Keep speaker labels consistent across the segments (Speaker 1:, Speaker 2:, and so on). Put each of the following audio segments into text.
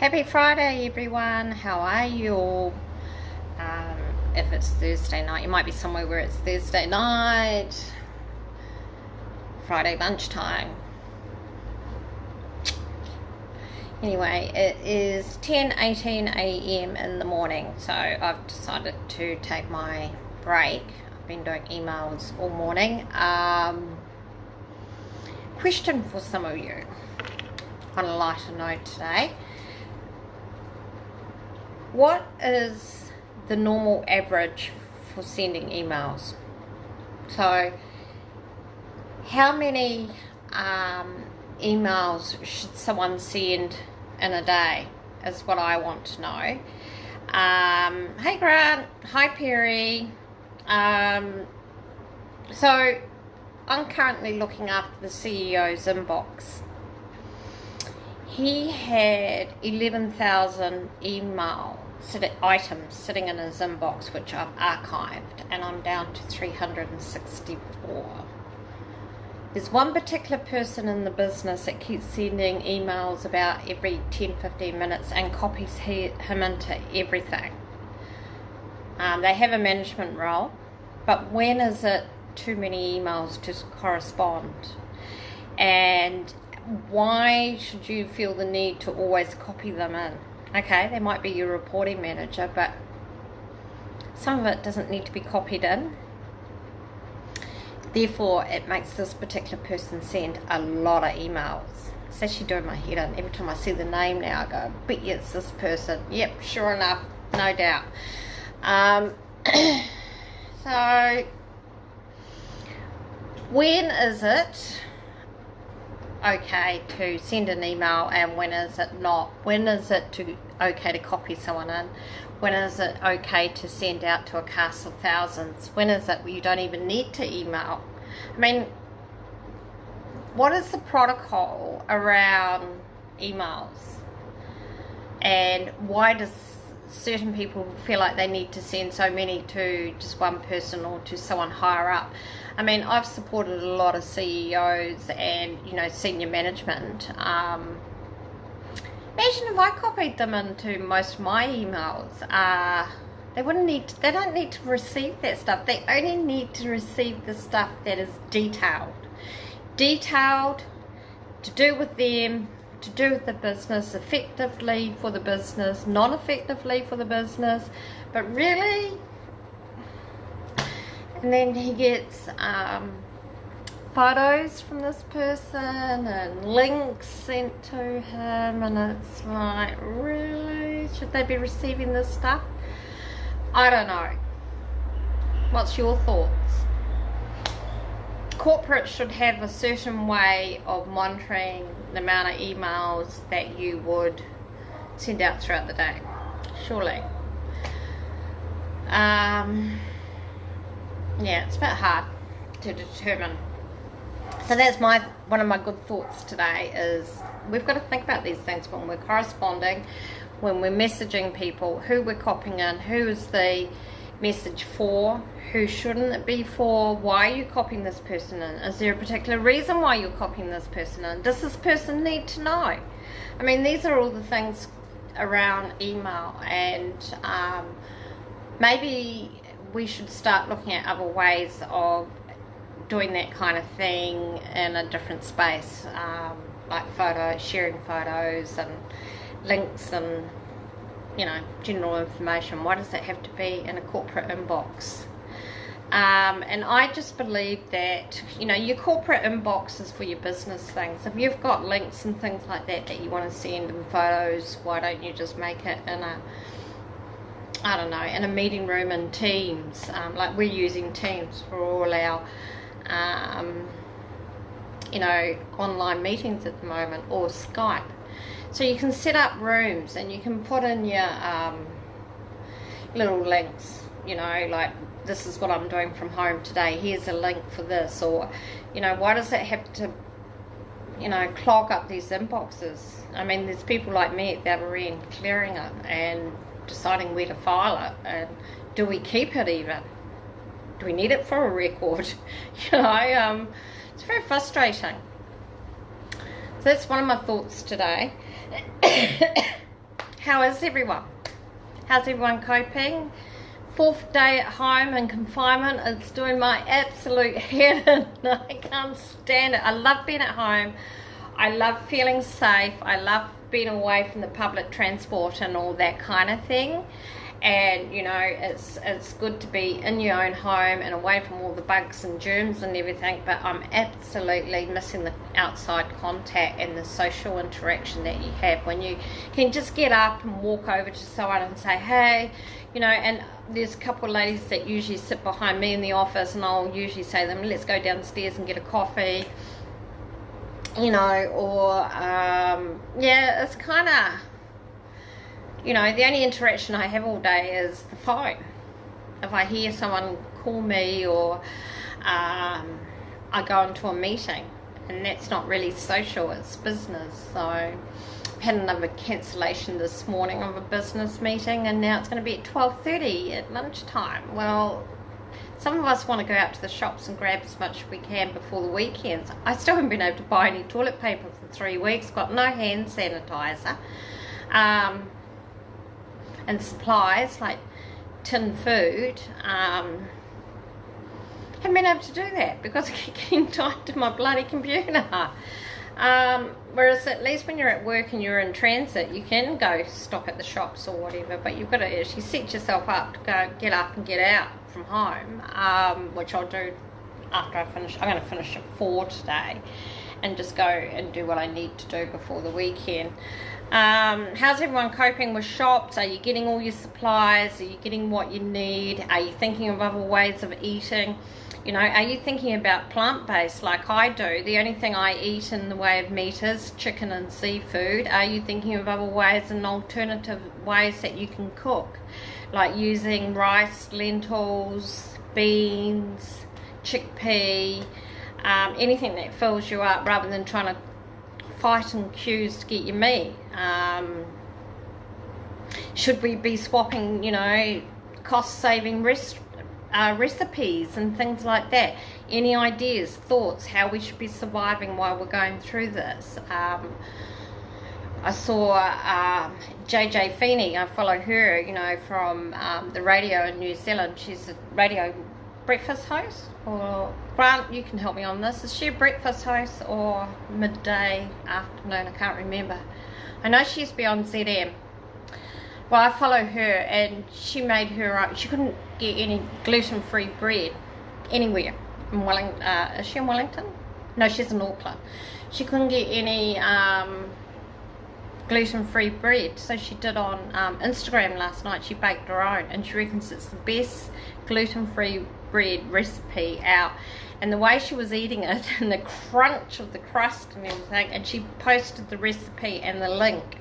Speaker 1: Happy Friday, everyone. How are you all? If it's Thursday night, you might be somewhere where it's Thursday night, Friday lunchtime. Anyway, it is 10:18 a.m. in the morning, so I've decided to take my break. I've been doing emails all morning. Question for some of you on a lighter note today. What is the normal average for sending emails? So, how many emails should someone send in a day is what I want to know. Hey Grant, hi Perry. So, I'm currently looking after the CEO's inbox. He had 11,000 email items sitting in his inbox, which I've archived, and I'm down to 364. There's one particular person in the business that keeps sending emails about every 10-15 minutes and copies him into everything. They have a management role, but when is it too many emails to correspond? And why should you feel the need to always copy them in? Okay, they might be your reporting manager, but some of it doesn't need to be copied in. Therefore, it makes this particular person send a lot of emails. It's actually doing my head in. Every time I see the name now, I go, I bet you it's this person. Yep, sure enough, no doubt. So, when is it okay to send an email and when is it not? When is it okay to copy someone in? When is it okay to send out to a cast of thousands? When is it you don't even need to email? I mean, what is the protocol around emails? And why does certain people feel like they need to send so many to just one person or to someone higher up? I mean, I've supported a lot of CEOs and, senior management. Imagine if I copied them into most of my emails. They don't need to receive that stuff. They only need to receive the stuff that is detailed. Detailed, to do with them, to do with the business, effectively for the business, non-effectively for the business, but really. And then he gets photos from this person and links sent to him, and it's like, really? Should they be receiving this stuff? I don't know. What's your thoughts? Corporate should have a certain way of monitoring the amount of emails that you would send out throughout the day. Surely. Yeah, it's a bit hard to determine. So that's one of my good thoughts today is we've got to think about these things when we're corresponding, when we're messaging people, who we're copying in, who is the message for, who shouldn't it be for, why are you copying this person in? Is there a particular reason why you're copying this person in? Does this person need to know? I mean, these are all the things around email, and maybe we should start looking at other ways of doing that kind of thing in a different space, like sharing photos and links and general information. Why does that have to be in a corporate inbox? And I just believe that your corporate inbox is for your business things. If you've got links and things like that you want to send and photos, why don't you just make it in in a meeting room in Teams, like we're using Teams for all our online meetings at the moment, or Skype. So you can set up rooms and you can put in your little links, like this is what I'm doing from home today, here's a link for this, or why does it have to clog up these inboxes? I mean, there's people like me at the other end clearing it and deciding where to file it, and do we keep it even? Do we need it for a record? It's very frustrating. So that's one of my thoughts today. How is everyone? How's everyone coping? 4th day at home in confinement. It's doing my absolute head in. I can't stand it. I love being at home. I love feeling safe. I love being away from the public transport and all that kind of thing. And you know, it's good to be in your own home and away from all the bugs and germs and everything, but I'm absolutely missing the outside contact and the social interaction that you have when you can just get up and walk over to someone and say, hey, you know. And there's a couple of ladies that usually sit behind me in the office, and I'll usually say to them, let's go downstairs and get a coffee, you know. Or yeah, it's kind of, you know, the only interaction I have all day is the phone. If I hear someone call me, or I go into a meeting, and that's not really social, it's business. So I've had another cancellation this morning of a business meeting, and now it's going to be at 12:30 at lunchtime. Well, some of us want to go out to the shops and grab as much as we can before the weekends. I still haven't been able to buy any toilet paper for 3 weeks, got no hand sanitizer. And supplies like tin food, haven't been able to do that because I keep getting tied to my bloody computer. Whereas at least when you're at work and you're in transit, you can go stop at the shops or whatever, but you've got to actually set yourself up to go get up and get out from home, which I'll do after I finish. I'm going to finish at 4 today and just go and do what I need to do before the weekend. How's everyone coping with shops? Are you getting all your supplies? Are you getting what you need? Are you thinking of other ways of eating? You know, are you thinking about plant-based like I do? The only thing I eat in the way of meat is chicken and seafood. Are you thinking of other ways and alternative ways that you can cook? Like using rice, lentils, beans, chickpea, anything that fills you up rather than trying to fight and queues to get your meat. Should we be swapping, you know, cost-saving recipes and things like that? Any ideas, thoughts, how we should be surviving while we're going through this? I saw JJ Feeney. I follow her, you know, from the radio in New Zealand. She's a radio breakfast host. Or Grant, you can help me on this. Is she a breakfast host or midday, afternoon? I can't remember. I know she used to be on ZM. Well, I follow her, and she made her own. She couldn't get any gluten-free bread anywhere in Wellington. Is she in Wellington? No, she's in Auckland. She couldn't get any gluten-free bread, so she did on Instagram last night. She baked her own, and she reckons it's the best gluten-free bread recipe out. And the way she was eating it and the crunch of the crust and everything, and she posted the recipe and the link.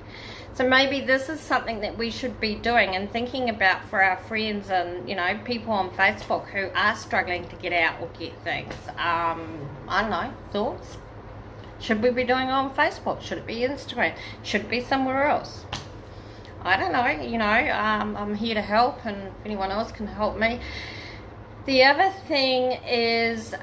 Speaker 1: So maybe this is something that we should be doing and thinking about for our friends and, you know, people on Facebook who are struggling to get out or get things. I don't know, thoughts? Should we be doing it on Facebook? Should it be Instagram? Should it be somewhere else? I don't know, you know, I'm here to help, and if anyone else can help me. The other thing is, so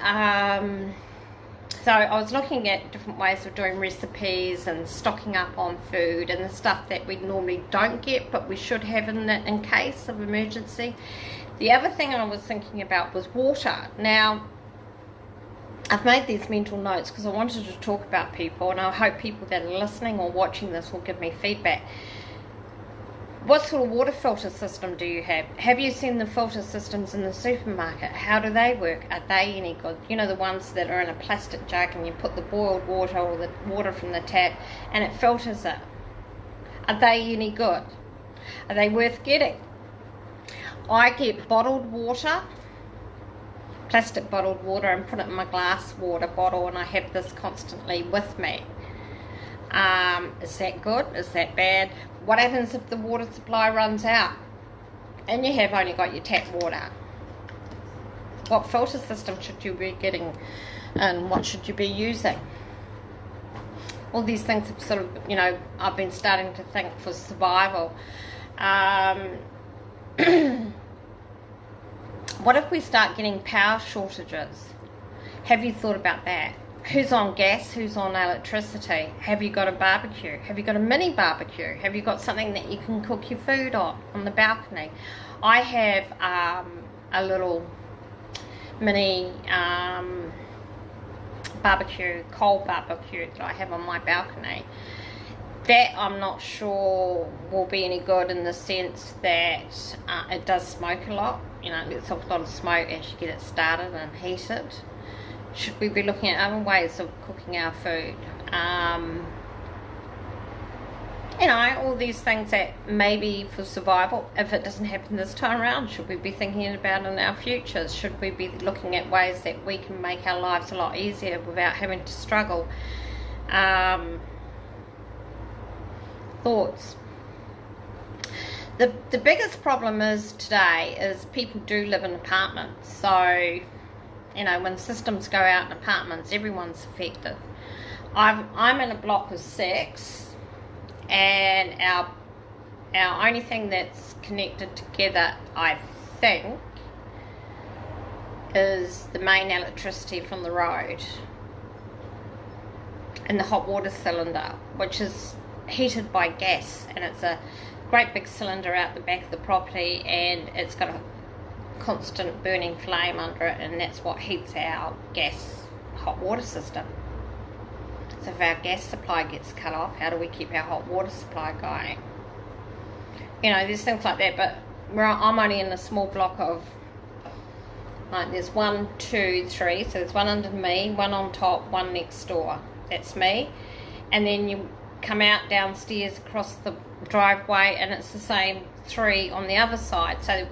Speaker 1: I was looking at different ways of doing recipes and stocking up on food and the stuff that we normally don't get but we should have in case of emergency. The other thing I was thinking about was water. Now, I've made these mental notes because I wanted to talk about people, and I hope people that are listening or watching this will give me feedback. What sort of water filter system do you have? Have you seen the filter systems in the supermarket? How do they work? Are they any good? You know, the ones that are in a plastic jug and you put the boiled water or the water from the tap and it filters it. Are they any good? Are they worth getting? I get bottled water, plastic bottled water, and put it in my glass water bottle, and I have this constantly with me. Is that good? Is that bad? What happens if the water supply runs out and you have only got your tap water? What filter system should you be getting, and what should you be using? All these things have sort of, you know, I've been starting to think for survival. What if we start getting power shortages? Have you thought about that? who's on gas, who's on electricity? Have you got a barbecue? Have you got a mini barbecue? Have you got something that you can cook your food on the balcony? I have a little mini barbecue, coal barbecue that I have on my balcony. That I'm not sure will be any good in the sense that it does smoke a lot. You know, it lets off a lot of smoke as you get it started and heated. Should we be looking at other ways of cooking our food? You know, all these things that maybe for survival, if it doesn't happen this time around, should we be thinking about in our futures? Should we be looking at ways that we can make our lives a lot easier without having to struggle? Thoughts. The biggest problem is today is people do live in apartments. So, you know, when systems go out in apartments, everyone's affected. I'm in a block of 6, and our only thing that's connected together, I think, is the main electricity from the road and the hot water cylinder, which is heated by gas, and it's a great big cylinder out the back of the property, and it's got a constant burning flame under it, and that's what heats our gas hot water system. So if our gas supply gets cut off, how do we keep our hot water supply going? You know, there's things like that, but I'm only in a small block of, like, there's 1, 2, 3, so there's one under me, one on top, one next door. That's me. And then you come out downstairs across the driveway, and it's the same 3 on the other side. So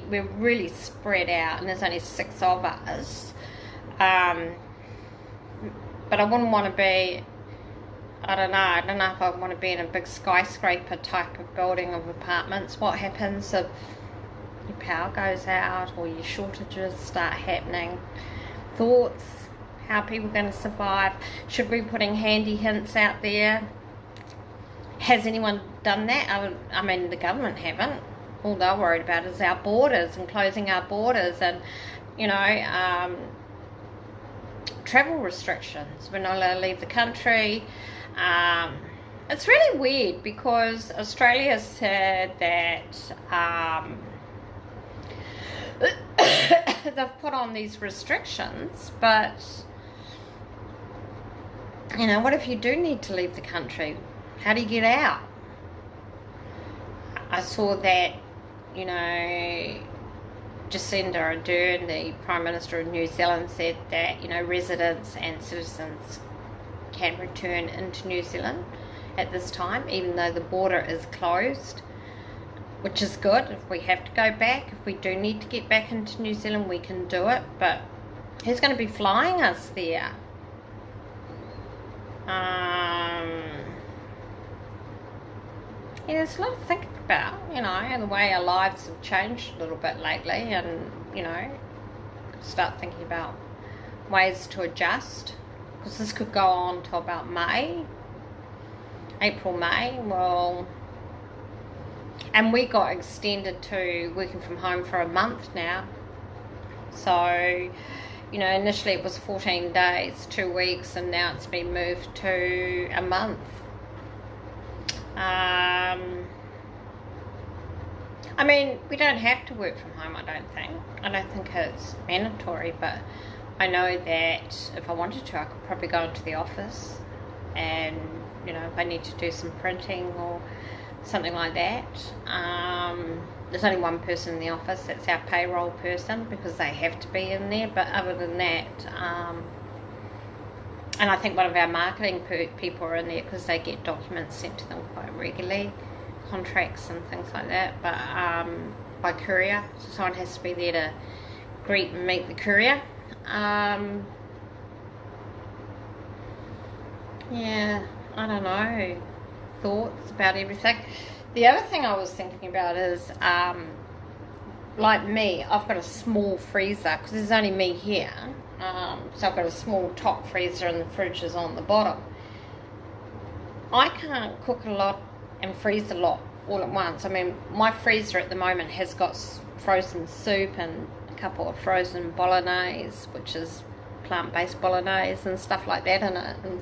Speaker 1: we're really spread out, and there's only 6 of us. But I wouldn't want to be, I don't know if I want to be in a big skyscraper type of building of apartments. What happens if your power goes out or your shortages start happening? Thoughts? How are people going to survive? Should we be putting handy hints out there? Has anyone done that? I mean, the government haven't. All they're worried about is our borders and closing our borders, and, you know, travel restrictions. We're not allowed to leave the country. It's really weird because Australia said that they've put on these restrictions, but, you know, what if you do need to leave the country? How do you get out? I saw that, you know, Jacinda Ardern, the Prime Minister of New Zealand, said that, you know, residents and citizens can return into New Zealand at this time, even though the border is closed, which is good. If we have to go back, if we do need to get back into New Zealand, we can do it, but who's going to be flying us there? Yeah, there's a lot to think about, you know, and the way our lives have changed a little bit lately, and, you know, start thinking about ways to adjust, because this could go on till about April, May. Well, and we got extended to working from home for a month now. So, you know, initially it was 14 days, 2 weeks, and now it's been moved to a month. I mean, we don't have to work from home, I don't think. I don't think it's mandatory, but I know that if I wanted to, I could probably go into the office, and, you know, if I need to do some printing or something like that. There's only one person in the office, that's our payroll person, because they have to be in there, but other than that, and I think one of our marketing people are in there because they get documents sent to them quite regularly, contracts and things like that, but by courier, so someone has to be there to greet and meet the courier. Yeah, I don't know, thoughts about everything. The other thing I was thinking about is, like me, I've got a small freezer, because there's only me here, so I've got a small top freezer and the fridge is on the bottom. I can't cook a lot and freeze a lot all at once. I mean, my freezer at the moment has got frozen soup and a couple of frozen bolognese, which is plant-based bolognese and stuff like that in it, and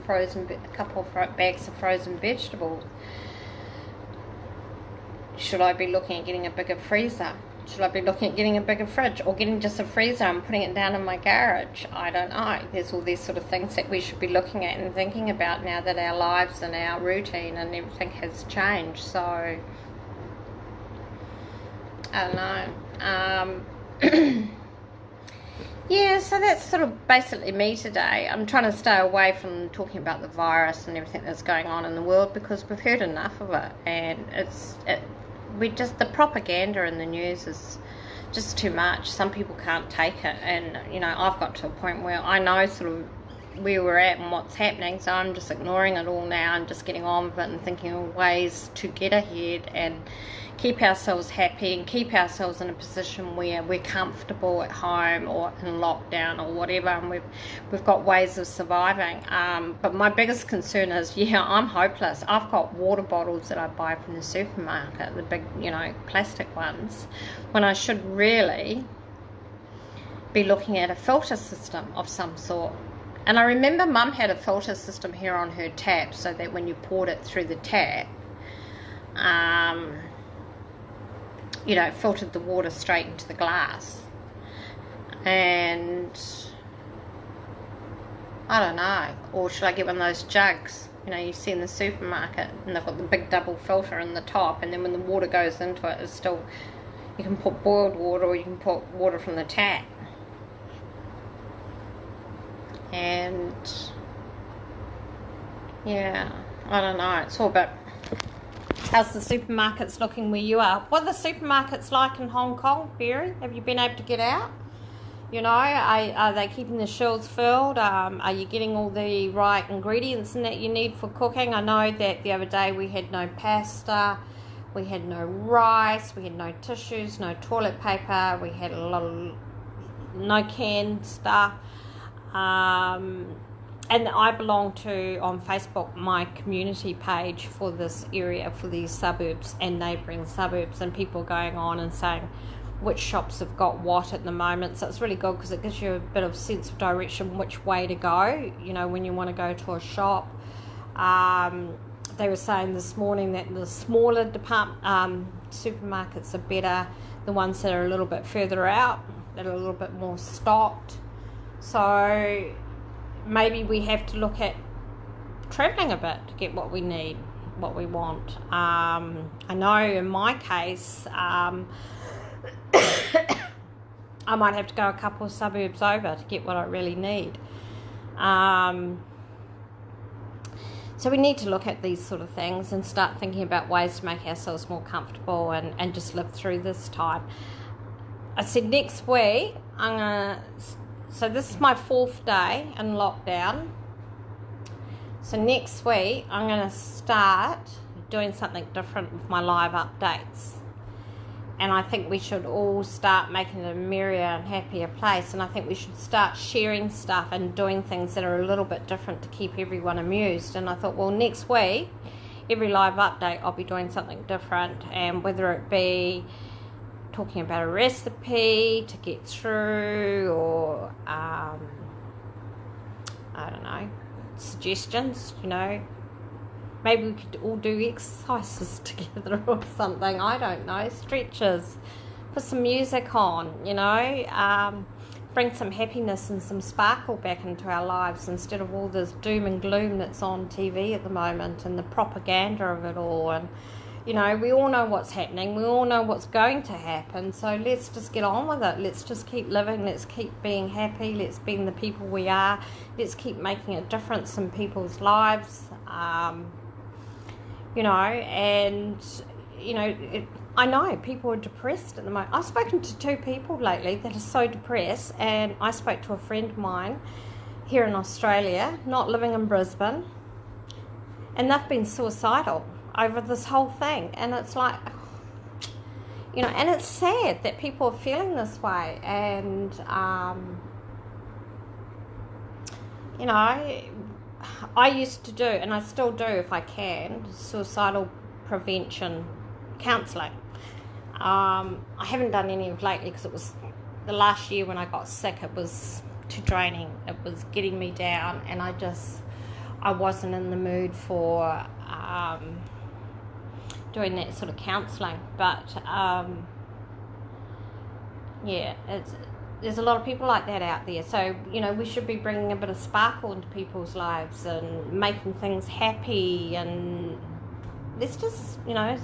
Speaker 1: a couple of bags of frozen vegetables. Should I be looking at getting a bigger freezer? Should I be looking at getting a bigger fridge, or getting just a freezer and putting it down in my garage? I don't know. There's all these sort of things that we should be looking at and thinking about now that our lives and our routine and everything has changed. So, I don't know. Yeah, so that's sort of basically me today. I'm trying to stay away from talking about the virus and everything that's going on in the world, because we've heard enough of it, and the propaganda in the news is just too much. Some people can't take it, and I've got to a point where I know sort of where we're at and what's happening, so I'm just ignoring it all now and just getting on with it and thinking of ways to get ahead and keep ourselves happy and keep ourselves in a position where we're comfortable at home or in lockdown or whatever, and we've got ways of surviving. But my biggest concern is, I'm hopeless. I've got water bottles that I buy from the supermarket, the big, plastic ones, when I should really be looking at a filter system of some sort. And I remember Mum had a filter system here on her tap, so that when you poured it through the tap, it filtered the water straight into the glass. And I don't know, or should I get one of those jugs, you see in the supermarket, and they've got the big double filter in the top, and then when the water goes into it, it's still, you can put boiled water or you can put water from the tap. And yeah, I don't know, it's all about how's the supermarkets looking where you are. What are the supermarkets like in Hong Kong, Barry? Have you been able to get out? Are they keeping the shelves filled? Are you getting all the right ingredients in that you need for cooking? I know that the other day we had no pasta, we had no rice, we had no tissues, no toilet paper, we had no canned stuff. And I belong to, on Facebook, my community page for this area, for these suburbs and neighbouring suburbs, and people going on and saying which shops have got what at the moment. So it's really good, because it gives you a bit of sense of direction, which way to go, when you want to go to a shop. They were saying this morning that the smaller supermarkets are better, the ones that are a little bit further out, that are a little bit more stocked. So maybe we have to look at travelling a bit to get what we need, what we want. I know in my case, I might have to go a couple of suburbs over to get what I really need. So we need to look at these sort of things and start thinking about ways to make ourselves more comfortable and just live through this time. I said next week, so this is my 4th day in lockdown. So next week, I'm going to start doing something different with my live updates. And I think we should all start making it a merrier and happier place. And I think we should start sharing stuff and doing things that are a little bit different to keep everyone amused. And I thought, well, next week, every live update, I'll be doing something different. And whether it be talking about a recipe to get through, or I don't know, suggestions, maybe we could all do exercises together or something, I don't know, stretches, put some music on, bring some happiness and some sparkle back into our lives, instead of all this doom and gloom that's on TV at the moment and the propaganda of it all. And we all know what's happening. We all know what's going to happen. So let's just get on with it. Let's just keep living. Let's keep being happy. Let's be the people we are. Let's keep making a difference in people's lives. I know people are depressed at the moment. I've spoken to 2 people lately that are so depressed, and I spoke to a friend of mine here in Australia, not living in Brisbane, and they've been suicidal over this whole thing. And it's like, and it's sad that people are feeling this way. And I used to do, and I still do if I can, suicidal prevention counselling. I haven't done any of lately, because it was the last year when I got sick. It was too draining. It was getting me down, and I wasn't in the mood for doing that sort of counselling. But yeah, there's a lot of people like that out there. So, you know, we should be bringing a bit of sparkle into people's lives and making things happy, and let's just, you know,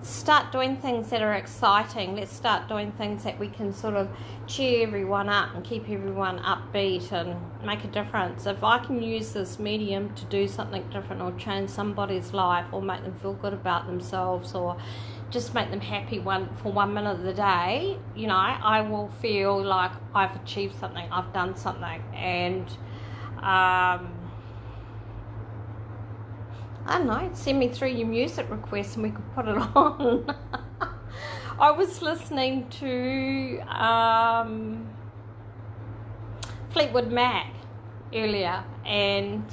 Speaker 1: start doing things that are exciting. Let's start doing things that we can sort of cheer everyone up and keep everyone upbeat and make a difference. If I can use this medium to do something different or change somebody's life or make them feel good about themselves or just make them happy for 1 minute of the day, you know, I will feel like I've achieved something, I've done something. And I don't know, send me through your music requests and we could put it on. I was listening to Fleetwood Mac earlier, and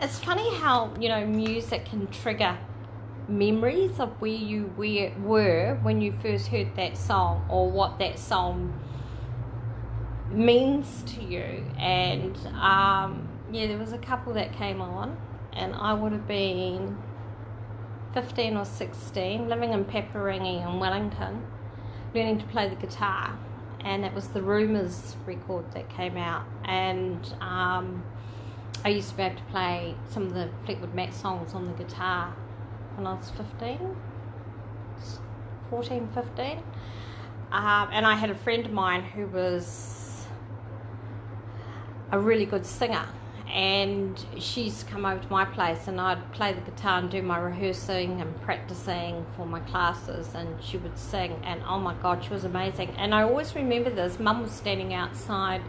Speaker 1: it's funny how, you know, music can trigger memories of where you were when you first heard that song, or what that song means to you. And yeah, there was a couple that came on, and I would have been 15 or 16, living in Paparangi in Wellington, learning to play the guitar. And it was the Rumours record that came out, and I used to be able to play some of the Fleetwood Mac songs on the guitar when I was 14, 15. And I had a friend of mine who was a really good singer, and she used to come over to my place, and I'd play the guitar and do my rehearsing and practicing for my classes, and she would sing, and oh my God, she was amazing. And I always remember this. Mum was standing outside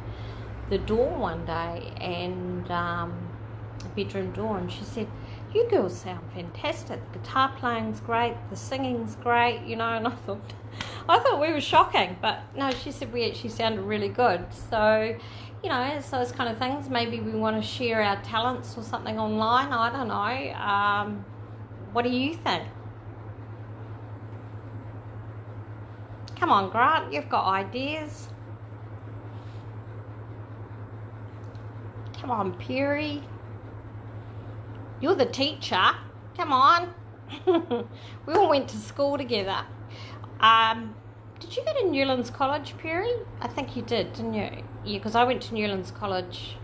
Speaker 1: the door one day, and the bedroom door, and she said, "You girls sound fantastic. The guitar playing's great, the singing's great," you know. And I thought we were shocking, but no, she said we actually sounded really good. So, you know, it's those kind of things. Maybe we want to share our talents or something online. I don't know. What do you think? Come on, Grant, you've got ideas. Come on, Perry. You're the teacher. Come on. We all went to school together. Did you go to Newlands College, Perry? I think you did, didn't you? Yeah, because I went to Newlands College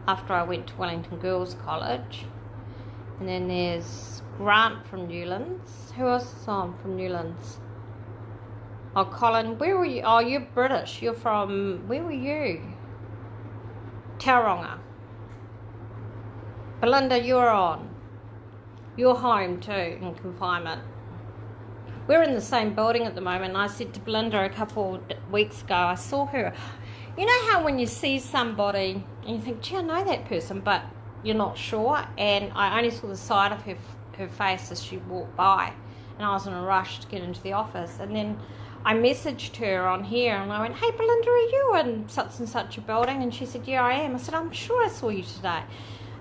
Speaker 1: after I went to Wellington Girls College. And then there's Grant from Newlands. Who else is on from Newlands? Oh, Colin, where were you? Oh, you're British. You're from, where were you? Tauranga. Belinda, you're on. You're home too, in confinement. We're in the same building at the moment. I said to Belinda a couple of weeks ago, I saw her. You know how when you see somebody and you think, gee, I know that person, but you're not sure? And I only saw the side of her face as she walked by, and I was in a rush to get into the office. And then I messaged her on here, and I went, hey, Belinda, are you in such and such a building? And she said, yeah, I am. I said, I'm sure I saw you today. I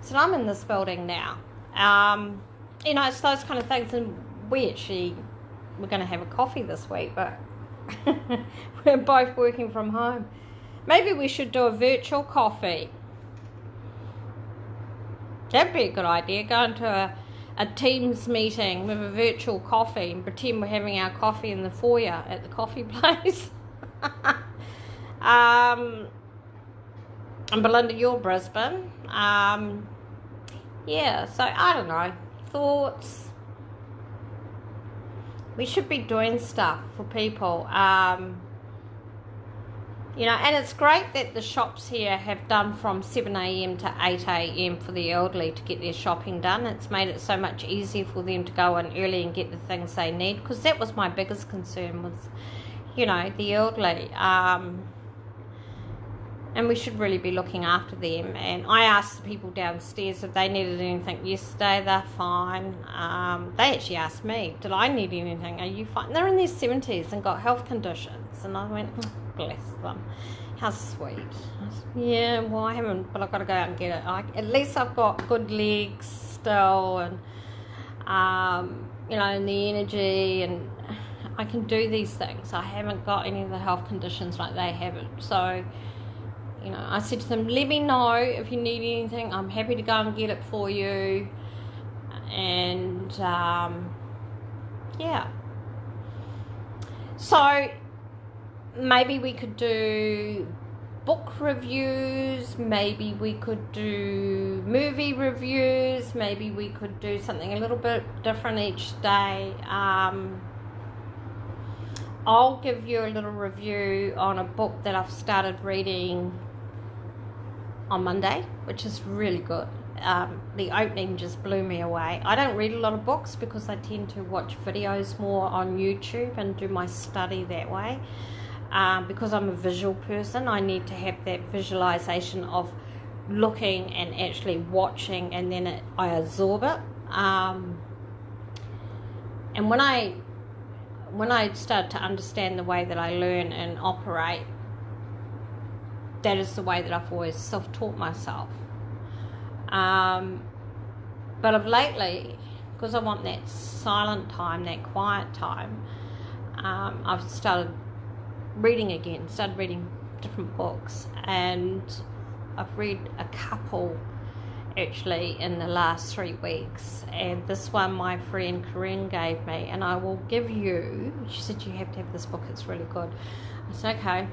Speaker 1: said, I'm in this building now. You know, it's those kind of things. And we're going to have a coffee this week, but we're both working from home. Maybe we should do a virtual coffee. That'd be a good idea. Go into a Teams meeting with a virtual coffee and pretend we're having our coffee in the foyer at the coffee place. And Belinda, you're Brisbane. Yeah, so I don't know. Thoughts. We should be doing stuff for people. You know, and it's great that the shops here have done from 7 a.m. to 8 a.m. for the elderly to get their shopping done. It's made it so much easier for them to go in early and get the things they need, because that was my biggest concern was, you know, the elderly. And we should really be looking after them. And I asked the people downstairs if they needed anything yesterday. They're fine. They actually asked me, did I need anything? Are you fine? They're in their 70s and got health conditions. And I went, oh, bless them. How sweet. I said, yeah, well, I haven't, but I've got to go out and get it. At least I've got good legs still, and, you know, and the energy, and I can do these things. I haven't got any of the health conditions like they haven't. So, You know, I said to them, let me know if you need anything. I'm happy to go and get it for you. And yeah. So maybe we could do book reviews, maybe we could do movie reviews, maybe we could do something a little bit different each day. I'll give you a little review on a book that I've started reading on Monday, which is really good. The opening just blew me away. I don't read a lot of books because I tend to watch videos more on YouTube and do my study that way. Because I'm a visual person, I need to have that visualization of looking and actually watching, and then I absorb it. And when I start to understand the way that I learn and operate, that is the way that I've always self-taught myself. But of lately, because I want that silent time, that quiet time, I've started reading again, started reading different books, and I've read a couple actually in the last 3 weeks, and this one my friend Corinne gave me, and I will give you, she said you have to have this book, it's really good. I said okay.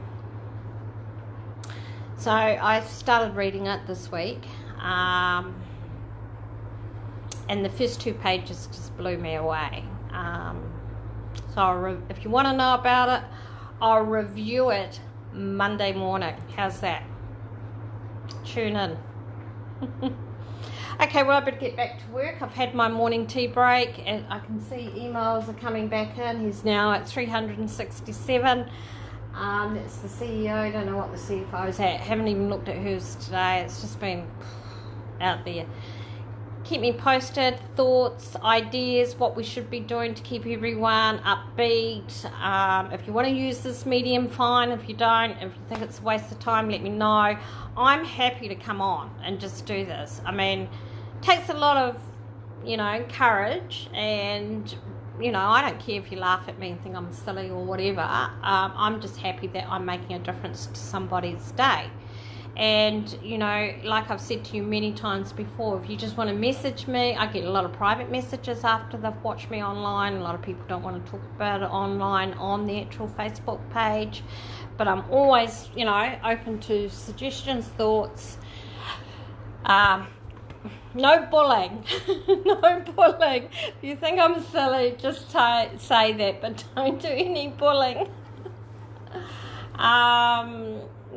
Speaker 1: So I started reading it this week, and the first 2 pages just blew me away. So if you want to know about it, I'll review it Monday morning. How's that? Tune in. Okay, well, I better get back to work. I've had my morning tea break, and I can see emails are coming back in. He's now at 367. That's the CEO. I don't know what the CFO's at. Haven't even looked at hers today. It's just been out there. Keep me posted, thoughts, ideas, what we should be doing to keep everyone upbeat. If you want to use this medium, fine. If you don't, if you think it's a waste of time, let me know. I'm happy to come on and just do this. I mean, it takes a lot of, courage, and, I don't care if you laugh at me and think I'm silly or whatever. I'm just happy that I'm making a difference to somebody's day. And, like I've said to you many times before, if you just want to message me, I get a lot of private messages after they've watched me online. A lot of people don't want to talk about it online on the actual Facebook page. But I'm always, open to suggestions, thoughts. No bullying. No bullying. If you think I'm silly, just say that, but don't do any bullying.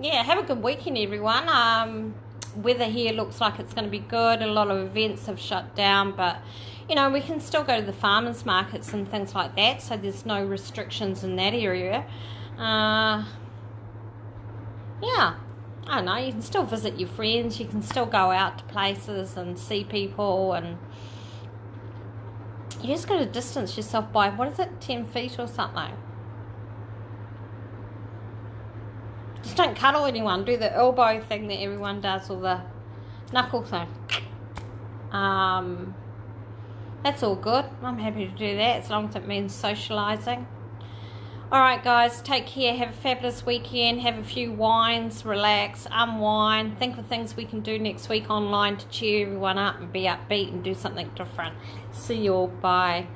Speaker 1: Yeah, have a good weekend, everyone. Weather here looks like it's going to be good. A lot of events have shut down, but we can still go to the farmers markets and things like that, so there's no restrictions in that area. Yeah, I don't know, you can still visit your friends, you can still go out to places and see people, and you just got to distance yourself by, 10 feet or something. Just don't cuddle anyone. Do the elbow thing that everyone does, or the knuckle thing. That's all good. I'm happy to do that as long as it means socialising. Alright guys, take care. Have a fabulous weekend. Have a few wines. Relax. Unwind. Think of things we can do next week online to cheer everyone up and be upbeat and do something different. See you all. Bye.